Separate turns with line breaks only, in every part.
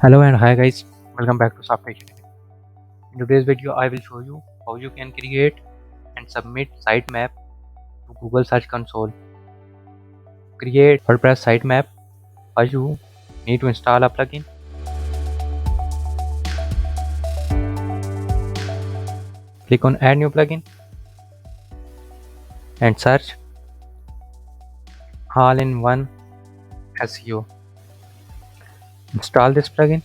Hello and hi guys, welcome back to Software Academy. In today's video, I will show you how you can create and submit sitemap to Google Search Console. Create WordPress sitemap. First, you need to install a plugin. Click on Add New Plugin and search All-in-One SEO. Install this plugin.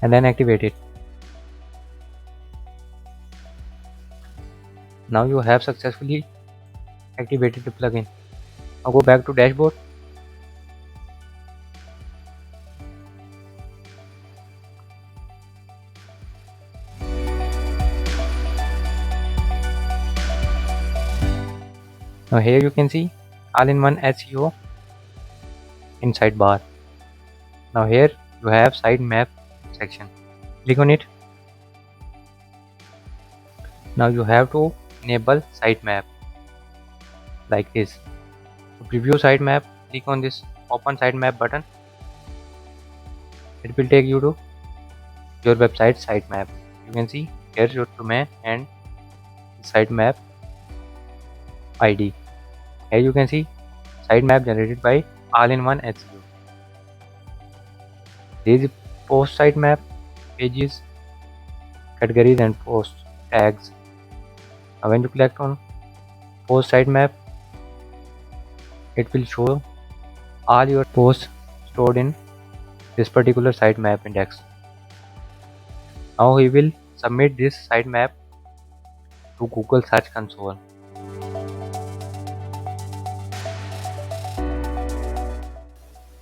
And then activate it. Now you have successfully activated the plugin. Now go back to dashboard. Now here you can see All-in-One SEO in sidebar. Now here you have sitemap section. Click on it. Now you have to enable sitemap like this. To preview sitemap, click on this open sitemap button. It will take you to your website sitemap. You can see here's your domain and sitemap ID. Here you can see sitemap generated by All-in-One SEO. There is post sitemap, pages, categories and post tags. Now when you click on post sitemap, it will show all your posts stored in this particular sitemap index. Now we will submit this sitemap to Google Search Console.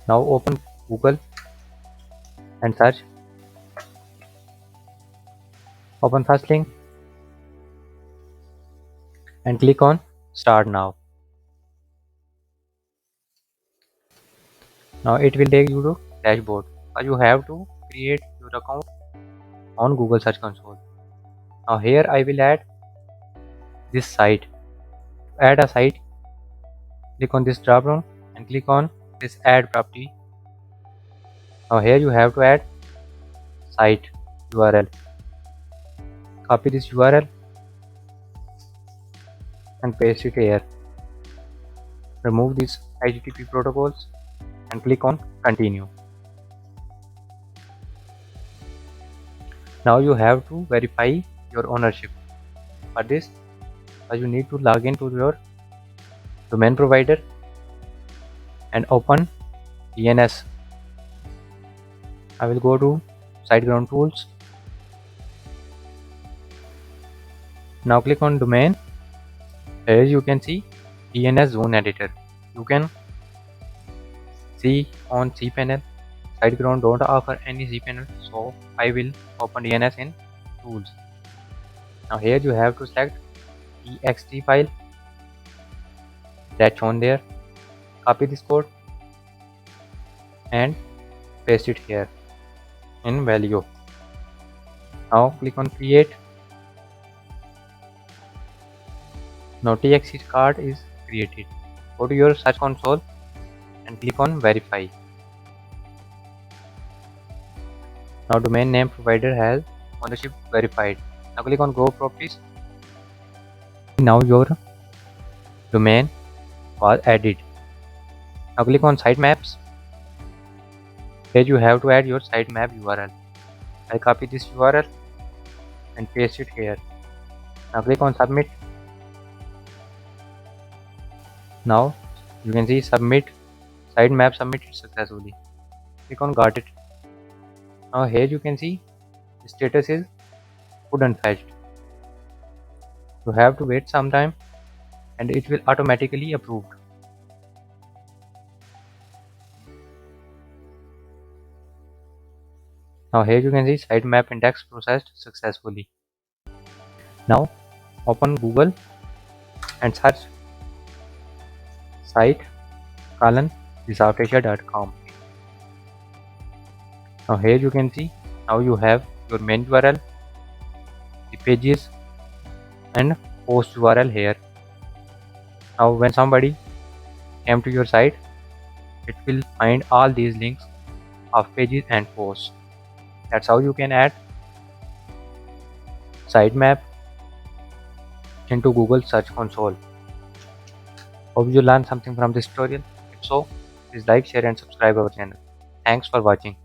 Now open Google and search. Open first link and click on Start Now. Now it will take you to dashboard. Now you have to create your account on Google Search Console. Now here I will add this site. To add a site, click on this drop down and click on this add property. Now here you have to add site URL. Copy this URL and paste it here. Remove these HTTP protocols and click on continue. Now you have to verify your ownership. For this, you need to log in to your domain provider and open DNS. I will go to SiteGround Tools. Now click on domain. Here you can see DNS Zone Editor. You can see on cPanel. SiteGround don't offer any cPanel, so I will open DNS in Tools. Now here you have to select ext file that's shown there. Copy this code and paste it here in value. Now click on create. Now txt card is created. Go to your search console and click on verify. Now domain name provider has ownership verified. Now click on go properties. Now your domain was added. Now click on sitemaps. Here you have to add your sitemap URL. I copy this URL and paste it here. Now click on submit. Now you can see submit sitemap submitted successfully. Click on got it. Now here you can see the status is couldn't fetched. You have to wait some time and it will automatically approved. Now here you can see sitemap index processed successfully. Now open Google and search site:thesouftasia.com. Now here you can see now you have your main URL, the pages and post URL here. Now when somebody came to your site, it will find all these links of pages and posts. That's how you can add sitemap into Google Search Console. Hope you learned something from this tutorial. If so, please like, share and subscribe our channel. Thanks for watching.